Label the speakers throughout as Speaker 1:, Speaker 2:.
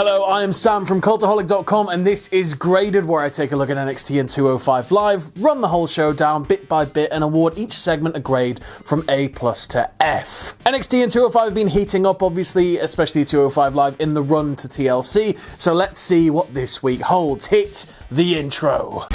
Speaker 1: Hello, I am Sam from Cultaholic.com and this is Graded, where I take a look at NXT and 205 Live, run the whole show down bit by bit and award each segment a grade from A+ to F. NXT and 205 have been heating up, obviously, especially 205 Live in the run to TLC, so let's see what this week holds. Hit the intro.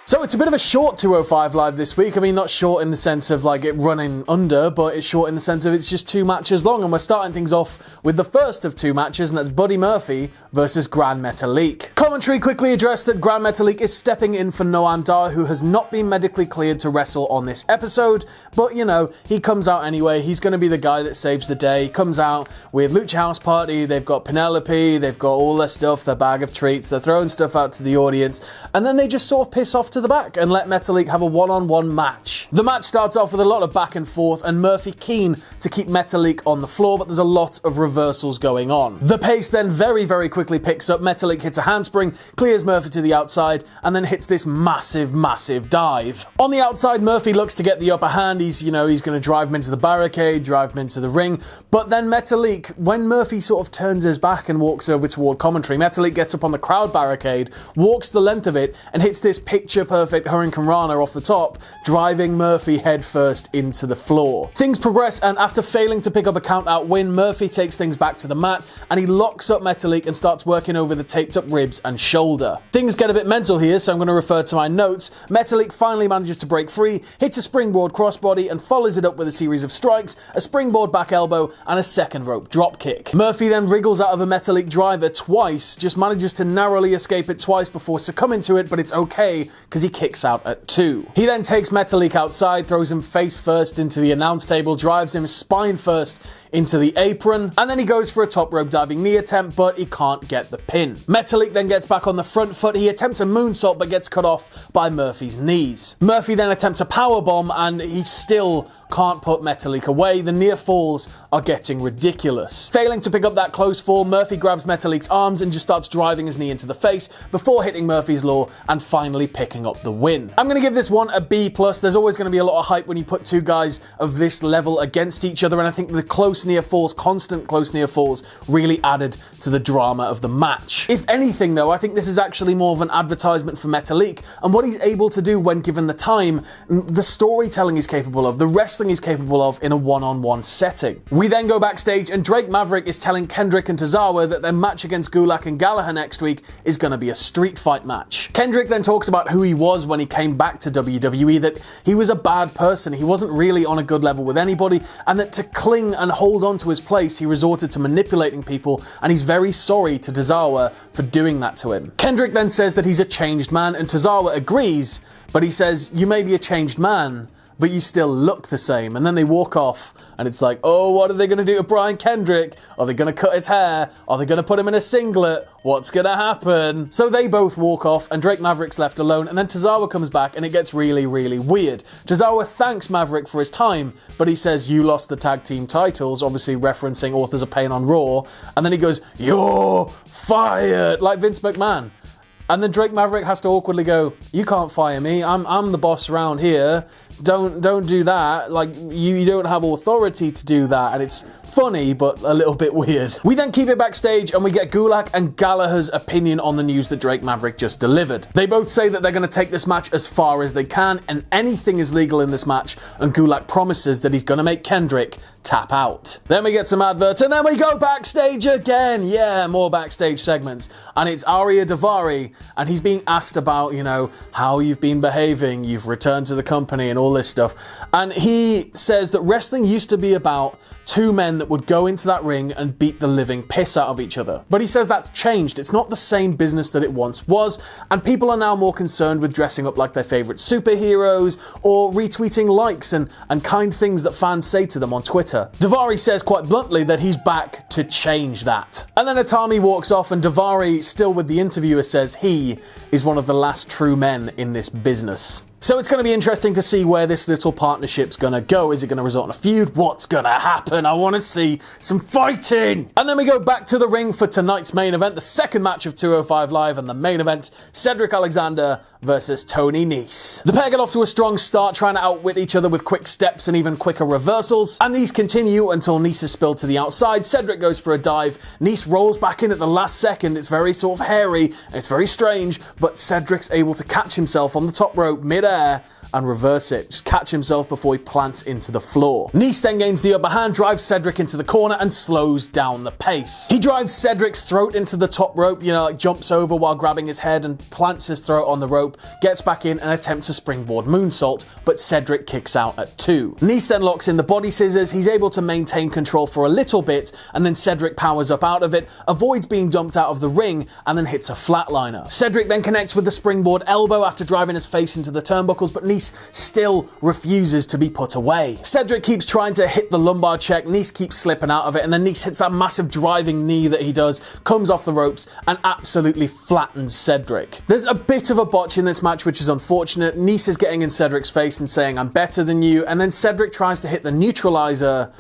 Speaker 1: So it's a bit of a short 205 Live this week. I mean, not short in the sense of like it running under, but it's short in the sense of it's just 2 matches long. And we're starting things off with the first of 2 matches, and that's Buddy Murphy versus Gran Metalik. Commentary quickly addressed that Gran Metalik is stepping in for Noam Dar, who has not been medically cleared to wrestle on this episode. But, you know, he comes out anyway. He's going to be the guy that saves the day. He comes out with Lucha House Party. They've got Penelope. They've got all their stuff, their bag of treats. They're throwing stuff out to the audience. And then they just sort of piss off to the back and let Metalik have a one-on-one match. The match starts off with a lot of back and forth and Murphy keen to keep Metalik on the floor, but there's a lot of reversals going on. The pace then very, very quickly picks up. Metalik hits a handspring, clears Murphy to the outside, and then hits this massive, massive dive. On the outside, Murphy looks to get the upper hand. He's going to drive him into the barricade, drive him into the ring, but then Metalik, when Murphy sort of turns his back and walks over toward commentary, Metalik gets up on the crowd barricade, walks the length of it, and hits this picture-perfect Hurricane Rana off the top, driving Murphy headfirst into the floor. Things progress, and after failing to pick up a count-out win, Murphy takes things back to the mat, and he locks up Metalik and starts working over the taped-up ribs and shoulder. Things get a bit mental here, so I'm going to refer to my notes. Metalik finally manages to break free, hits a springboard crossbody, and follows it up with a series of strikes, a springboard back elbow, and a second rope dropkick. Murphy then wriggles out of a Metalik driver twice, just manages to narrowly escape it twice before succumbing to it, but it's okay, because he kicks out at 2. He then takes Metalik outside, throws him face first into the announce table, drives him spine first into the apron, and then he goes for a top rope diving knee attempt, but he can't get the pin. Metalik then gets back on the front foot. He attempts a moonsault, but gets cut off by Murphy's knees. Murphy then attempts a powerbomb, and he still can't put Metalik away. The near falls are getting ridiculous. Failing to pick up that close fall, Murphy grabs Metalik's arms and just starts driving his knee into the face before hitting Murphy's Law and finally picking up the win. I'm going to give this one a B+. There's always going to be a lot of hype when you put 2 guys of this level against each other, and I think the close near falls, constant close near falls, really added to the drama of the match. If anything though, I think this is actually more of an advertisement for Metalik and what he's able to do when given the time, the storytelling he's capable of, the wrestling he's capable of in a one-on-one setting. We then go backstage and Drake Maverick is telling Kendrick and Tozawa that their match against Gulak and Gallagher next week is going to be a street fight match. Kendrick then talks about who he was when he came back to WWE, that he was a bad person, he wasn't really on a good level with anybody, and that to cling and hold on to his place, he resorted to manipulating people, and he's very sorry to Tozawa for doing that to him. Kendrick then says that he's a changed man, and Tozawa agrees, but he says, "You may be a changed man, but you still look the same." And then they walk off, and it's like, oh, what are they going to do to Brian Kendrick? Are they going to cut his hair? Are they going to put him in a singlet? What's going to happen? So they both walk off, and Drake Maverick's left alone, and then Tozawa comes back, and it gets really, really weird. Tozawa thanks Maverick for his time, but he says, "You lost the tag team titles," obviously referencing Authors of Pain on Raw, and then he goes, "You're fired," like Vince McMahon. And then Drake Maverick has to awkwardly go, "You can't fire me, I'm the boss around here. Don't do that. Like, you don't have authority to do that." And it's funny, but a little bit weird. We then keep it backstage and we get Gulak and Gallagher's opinion on the news that Drake Maverick just delivered. They both say that they're going to take this match as far as they can and anything is legal in this match, and Gulak promises that he's going to make Kendrick tap out. Then we get some adverts and then we go backstage again. Yeah, more backstage segments. And it's Arya Daivari and he's being asked about, how you've been behaving, you've returned to the company and all this stuff. And he says that wrestling used to be about 2 men that would go into that ring and beat the living piss out of each other. But he says that's changed. It's not the same business that it once was, and people are now more concerned with dressing up like their favourite superheroes or retweeting likes and kind things that fans say to them on Twitter. Daivari says quite bluntly that he's back to change that. And then Atami walks off and Daivari, still with the interviewer, says he is one of the last true men in this business. So it's going to be interesting to see where this little partnership's going to go. Is it going to result in a feud? What's going to happen? I want to see some fighting. And then we go back to the ring for tonight's main event, the second match of 205 Live, and the main event, Cedric Alexander versus Tony Nese. The pair get off to a strong start, trying to outwit each other with quick steps and even quicker reversals, and these continue until Nese is spilled to the outside. Cedric goes for a dive. Nese rolls back in at the last second. It's very sort of hairy, it's very strange, but Cedric's able to catch himself on the top rope mid-air and reverse it. Just catch himself before he plants into the floor. Nese then gains the upper hand, drives Cedric into the corner and slows down the pace. He drives Cedric's throat into the top rope, like jumps over while grabbing his head and plants his throat on the rope, gets back in and attempts a springboard moonsault, but Cedric kicks out at 2. Nese then locks in the body scissors. He's able to maintain control for a little bit, and then Cedric powers up out of it, avoids being dumped out of the ring, and then hits a flatliner. Cedric then connects with the springboard elbow after driving his face into the turnbuckles, but Nese still refuses to be put away. Cedric keeps trying to hit the lumbar check, Nese keeps slipping out of it, and then Nese hits that massive driving knee that he does, comes off the ropes, and absolutely flattens Cedric. There's a bit of a botch in this match, which is unfortunate. Nese is getting in Cedric's face and saying, "I'm better than you," and then Cedric tries to hit the neutralizer,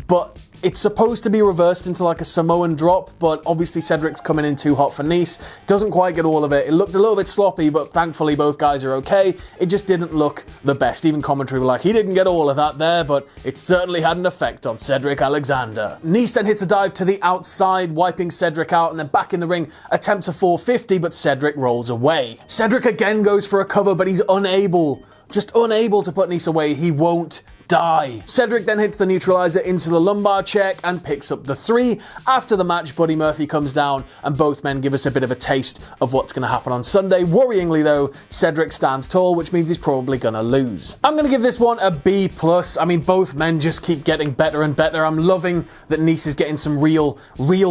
Speaker 1: but it's supposed to be reversed into like a Samoan drop, but obviously Cedric's coming in too hot for Nese. Doesn't quite get all of it. It looked a little bit sloppy, but thankfully both guys are okay. It just didn't look the best. Even commentary were like, he didn't get all of that there, but it certainly had an effect on Cedric Alexander. Nese then hits a dive to the outside, wiping Cedric out, and then back in the ring, attempts a 450, but Cedric rolls away. Cedric again goes for a cover, but he's unable to put Nese away. He won't die. Cedric then hits the neutralizer into the lumbar check and picks up the 3. After the match, Buddy Murphy comes down and both men give us a bit of a taste of what's going to happen on Sunday. Worryingly though, Cedric stands tall, which means he's probably going to lose. I'm going to give this one a B+. I mean, both men just keep getting better and better. I'm loving that Nese is getting some real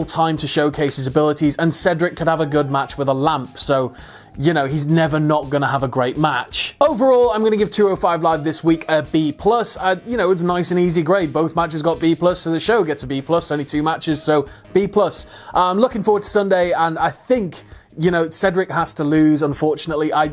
Speaker 1: time to showcase his abilities, and Cedric could have a good match with a lamp, so he's never not going to have a great match. Overall, I'm going to give 205 Live this week a B+. It's a nice and easy grade. Both matches got B+, so the show gets a B+. Only 2 matches, so B+. I'm looking forward to Sunday, and I think Cedric has to lose, unfortunately. I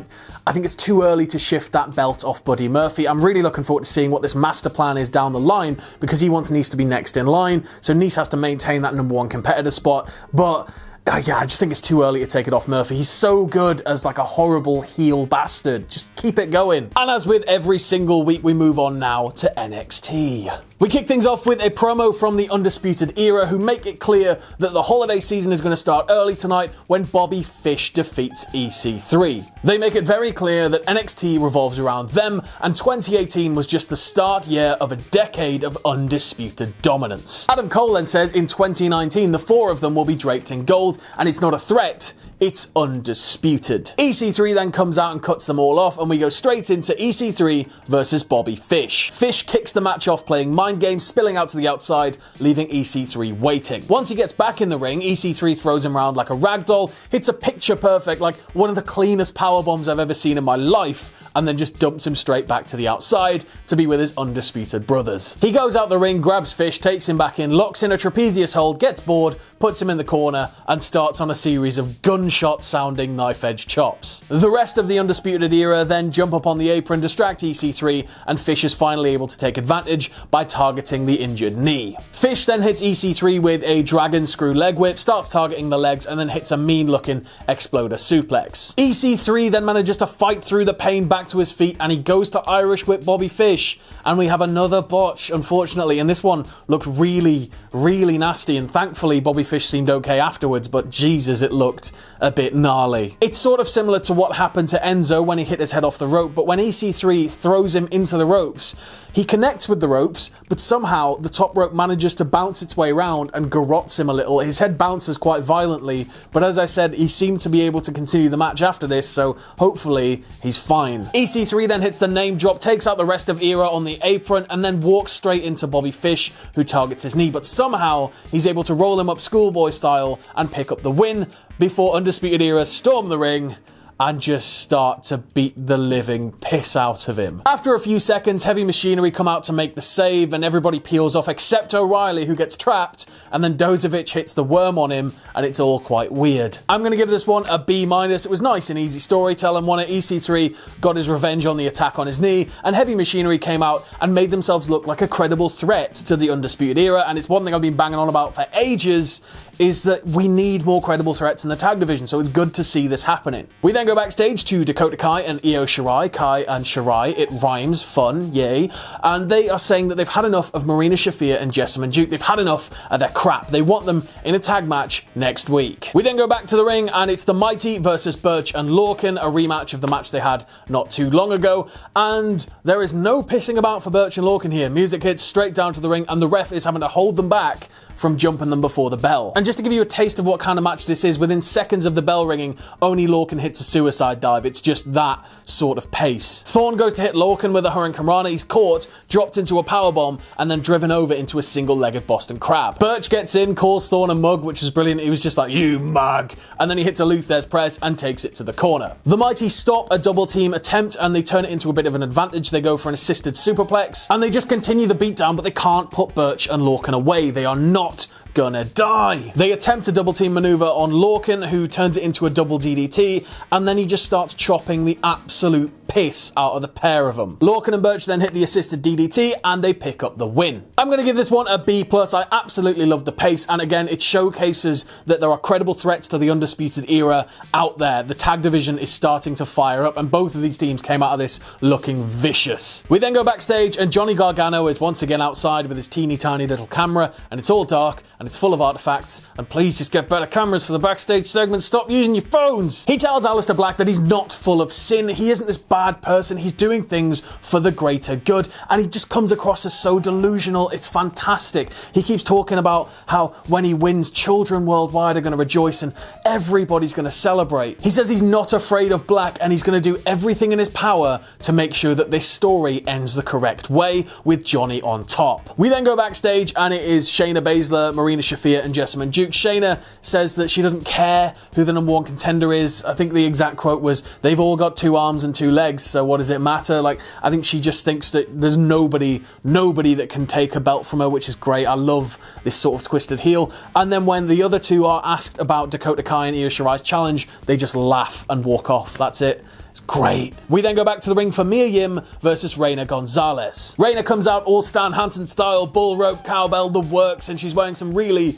Speaker 1: think it's too early to shift that belt off Buddy Murphy. I'm really looking forward to seeing what this master plan is down the line, because he wants Nese to be next in line, so Nese has to maintain that number 1 competitor spot, but I just think it's too early to take it off Murphy. He's so good as like a horrible heel bastard. Just keep it going. And as with every single week, we move on now to NXT. We kick things off with a promo from the Undisputed Era, who make it clear that the holiday season is going to start early tonight when Bobby Fish defeats EC3. They make it very clear that NXT revolves around them, and 2018 was just the start year of a decade of undisputed dominance. Adam Cole then says in 2019 the 4 of them will be draped in gold, and it's not a threat, it's undisputed. EC3 then comes out and cuts them all off, and we go straight into EC3 versus Bobby Fish. Fish kicks the match off playing mind games, spilling out to the outside, leaving EC3 waiting. Once he gets back in the ring, EC3 throws him around like a ragdoll, hits a picture perfect, like one of the cleanest power bombs I've ever seen in my life, and then just dumps him straight back to the outside to be with his undisputed brothers. He goes out the ring, grabs Fish, takes him back in, locks in a trapezius hold, gets bored, puts him in the corner, and starts on a series of gunshot-sounding knife-edge chops. The rest of the Undisputed Era then jump up on the apron, distract EC3, and Fish is finally able to take advantage by targeting the injured knee. Fish then hits EC3 with a dragon screw leg whip, starts targeting the legs, and then hits a mean-looking exploder suplex. EC3 then manages to fight through the pain back to his feet, and he goes to Irish whip Bobby Fish, and we have another botch, unfortunately, and this one looked really nasty, and thankfully Bobby Fish seemed okay afterwards, but Jesus, it looked a bit gnarly. It's sort of similar to what happened to Enzo when he hit his head off the rope, but when EC3 throws him into the ropes, he connects with the ropes, but somehow the top rope manages to bounce its way around and garrots him a little. His head bounces quite violently, but as I said, he seemed to be able to continue the match after this, so hopefully he's fine. EC3 then hits the name drop, takes out the rest of Era on the apron, and then walks straight into Bobby Fish, who targets his knee, but somehow he's able to roll him up schoolboy style and pick up the win before Undisputed Era storm the ring and just start to beat the living piss out of him. After a few seconds, Heavy Machinery come out to make the save and everybody peels off except O'Reilly, who gets trapped, and then Dozovic hits the worm on him and it's all quite weird. I'm going to give this one a B-. It was nice and easy storytelling. One at EC3 got his revenge on the attack on his knee, and Heavy Machinery came out and made themselves look like a credible threat to the Undisputed Era, and it's one thing I've been banging on about for ages, is that we need more credible threats in the tag division, so it's good to see this happening. We then go backstage to Dakota Kai and Io Shirai. Kai and Shirai, it rhymes, fun, yay. And they are saying that they've had enough of Marina Shafir and Jessamine Duke. They've had enough of their crap. They want them in a tag match next week. We then go back to the ring, and it's the Mighty versus Burch and Lorcan, a rematch of the match they had not too long ago. And there is no pissing about for Burch and Lorcan here. Music hits straight down to the ring, and the ref is having to hold them back from jumping them before the bell. And just to give you a taste of what kind of match this is, within seconds of the bell ringing, Oney Lorcan hits a suicide dive. It's just that sort of pace. Thorne goes to hit Lorcan with a Hurricane Rana. He's caught, dropped into a powerbomb, and then driven over into a single-legged Boston Crab. Burch gets in, calls Thorne a mug, which was brilliant. He was just like, you mug. And then he hits a Luthez press and takes it to the corner. The Mighty stop a double team attempt and they turn it into a bit of an advantage. They go for an assisted superplex and they just continue the beatdown, but they can't put Burch and Lorcan away. They are not gonna die. They attempt a double team maneuver on Lorcan, who turns it into a double DDT, and then he just starts chopping the absolute piss out of the pair of them. Lorcan and Burch then hit the assisted DDT and they pick up the win. I'm gonna give this one a B+. I absolutely love the pace, and again, it showcases that there are credible threats to the Undisputed Era out there. The tag division is starting to fire up, and both of these teams came out of this looking vicious. We then go backstage and Johnny Gargano is once again outside with his teeny tiny little camera, and it's all dark and it's full of artifacts, and please just get better cameras for the backstage segment. Stop using your phones. He tells Alistair Black that he's not full of sin. He isn't this bad person. He's doing things for the greater good, and he just comes across as so delusional. It's fantastic. He keeps talking about how when he wins, children worldwide are going to rejoice and everybody's going to celebrate. He says he's not afraid of Black, and he's going to do everything in his power to make sure that this story ends the correct way, with Johnny on top. We then go backstage and it is Shayna Baszler, Marina Shafir and Jessamine Duke. Shayna says that she doesn't care who the #1 contender is. I think the exact quote was, they've all got 2 arms and 2 legs, so what does it matter? Like, I think she just thinks that there's nobody that can take a belt from her, which is great. I love this sort of twisted heel. And then when the other two are asked about Dakota Kai and Io Shirai's challenge, they just laugh and walk off. That's it. It's great. We then go back to the ring for Mia Yim versus Reina González. Reina comes out all Stan Hansen style, bull rope, cowbell, the works, and she's wearing some really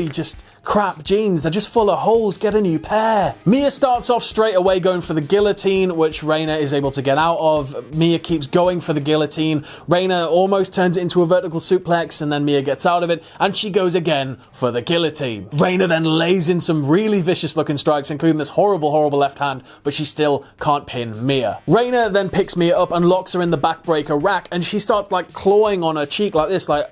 Speaker 1: just crap jeans. They're just full of holes. Get a new pair. Mia starts off straight away going for the guillotine, which Reina is able to get out of. Mia keeps going for the guillotine. Reina almost turns it into a vertical suplex, and then Mia gets out of it, and she goes again for the guillotine. Reina then lays in some really vicious looking strikes, including this horrible left hand, but she still can't pin Mia. Reina then picks Mia up and locks her in the backbreaker rack, and she starts like clawing on her cheek like this, like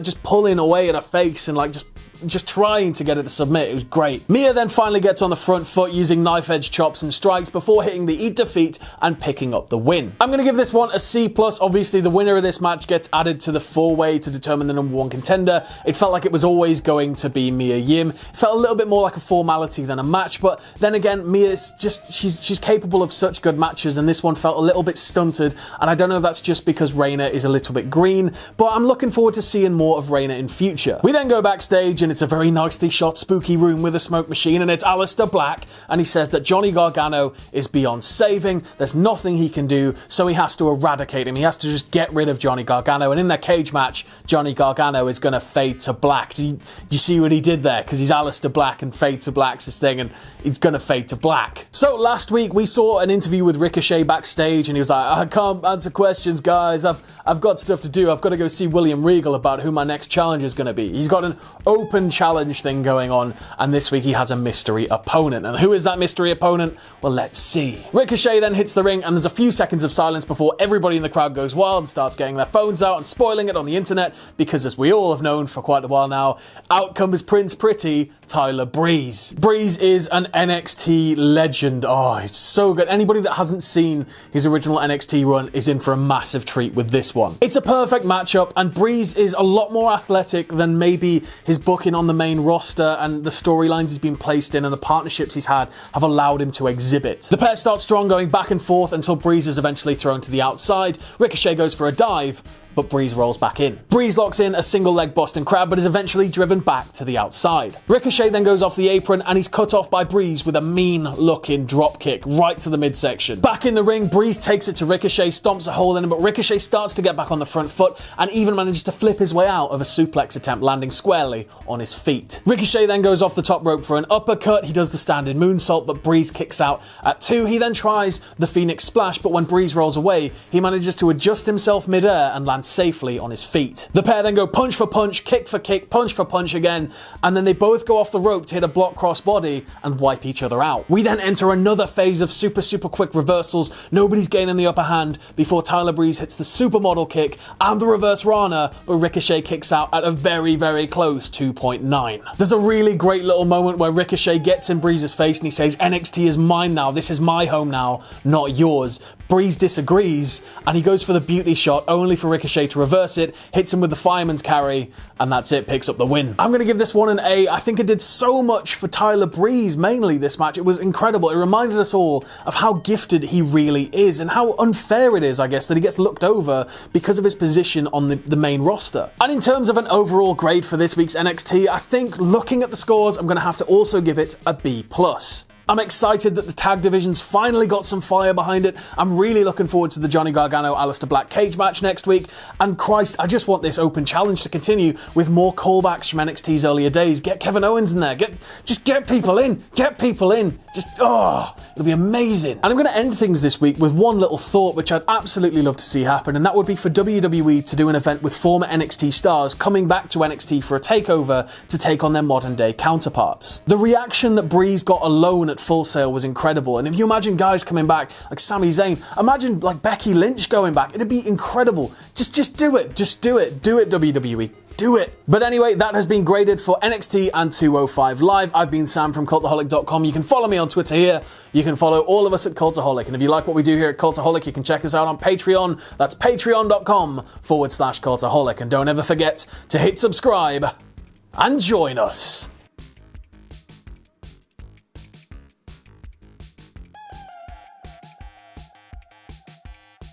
Speaker 1: just pulling away at her face and like just trying to get her to submit. It was great. Mia then finally gets on the front foot using knife edge chops and strikes before hitting the eat defeat and picking up the win. I'm going to give this one a C+. Obviously, the winner of this match gets added to the 4-way to determine the #1 contender. It felt like it was always going to be Mia Yim. It felt a little bit more like a formality than a match, but then again, Mia's just, she's capable of such good matches, and this one felt a little bit stunted, and I don't know if that's just because Reina is a little bit green, but I'm looking forward to seeing more of Reina in future. We then go backstage, and it's a very nicely shot spooky room with a smoke machine, and it's Alistair Black, and he says that Johnny Gargano is beyond saving. There's nothing he can do, so he has to eradicate him. He has to just get rid of Johnny Gargano, and in their cage match, Johnny Gargano is going to fade to black. Do you see what he did there? Because he's Alistair Black, and fade to black's his thing, and he's going to fade to black. So last week, we saw an interview with Ricochet backstage, and he was like, I can't answer questions, guys. I've got stuff to do. I've got to go see William Regal about who my next challenger is going to be. He's got an open challenge thing going on, and this week he has a mystery opponent. And who is that mystery opponent? Well, let's see. Ricochet then hits the ring, and there's a few seconds of silence before everybody in the crowd goes wild and starts getting their phones out and spoiling it on the internet, because as we all have known for quite a while now, out comes Prince Pretty, Tyler Breeze. Breeze is an NXT legend. Oh, it's so good. Anybody that hasn't seen his original NXT run is in for a massive treat with this one. It's a perfect matchup, and Breeze is a lot more athletic than maybe his booking booking on the main roster and the storylines he's been placed in and the partnerships he's had have allowed him to exhibit. The pair start strong, going back and forth until Breeze is eventually thrown to the outside. Ricochet goes for a dive, but Breeze rolls back in. Breeze locks in a single leg Boston Crab, but is eventually driven back to the outside. Ricochet then goes off the apron and he's cut off by Breeze with a mean looking drop kick right to the midsection. Back in the ring, Breeze takes it to Ricochet, stomps a hole in him, but Ricochet starts to get back on the front foot and even manages to flip his way out of a suplex attempt, landing squarely on his feet. Ricochet then goes off the top rope for an uppercut. He does the standing moonsault, but Breeze kicks out at 2. He then tries the Phoenix Splash, but when Breeze rolls away, he manages to adjust himself mid-air and land safely on his feet. The pair then go punch for punch, kick for kick, punch for punch again, and then they both go off the rope to hit a block crossbody and wipe each other out. We then enter another phase of super quick reversals. Nobody's gaining the upper hand before Tyler Breeze hits the supermodel kick and the reverse Rana, but Ricochet kicks out at a very close 2.9. There's a really great little moment where Ricochet gets in Breeze's face and he says, "NXT is mine now, this is my home now, not yours." Breeze disagrees and he goes for the beauty shot, only for Ricochet to reverse it, hits him with the fireman's carry, and that's it, picks up the win. I'm going to give this one an A. I think it did so much for Tyler Breeze, mainly this match. It was incredible. It reminded us all of how gifted he really is and how unfair it is, I guess, that he gets looked over because of his position on the main roster. And in terms of an overall grade for this week's NXT, I think looking at the scores, I'm going to have to also give it a B+. I'm excited that the tag division's finally got some fire behind it. I'm really looking forward to the Johnny Gargano Aleister Black cage match next week. And Christ, I just want this open challenge to continue with more callbacks from NXT's earlier days. Get Kevin Owens in there. Just get people in. Get people in. It'll be amazing. And I'm going to end things this week with one little thought which I'd absolutely love to see happen, and that would be for WWE to do an event with former NXT stars coming back to NXT for a takeover to take on their modern day counterparts. The reaction that Breeze got alone at Full Sail was incredible, and if you imagine guys coming back like Sami Zayn, imagine like Becky Lynch going back, it'd be incredible. Just do it. Just do it. Do it, WWE. Do it. But anyway, that has been graded for NXT and 205 Live. I've been Sam from Cultaholic.com. You can follow me on Twitter here. You can follow all of us at Cultaholic. And if you like what we do here at Cultaholic, you can check us out on Patreon. That's patreon.com/Cultaholic. And don't ever forget to hit subscribe and join us.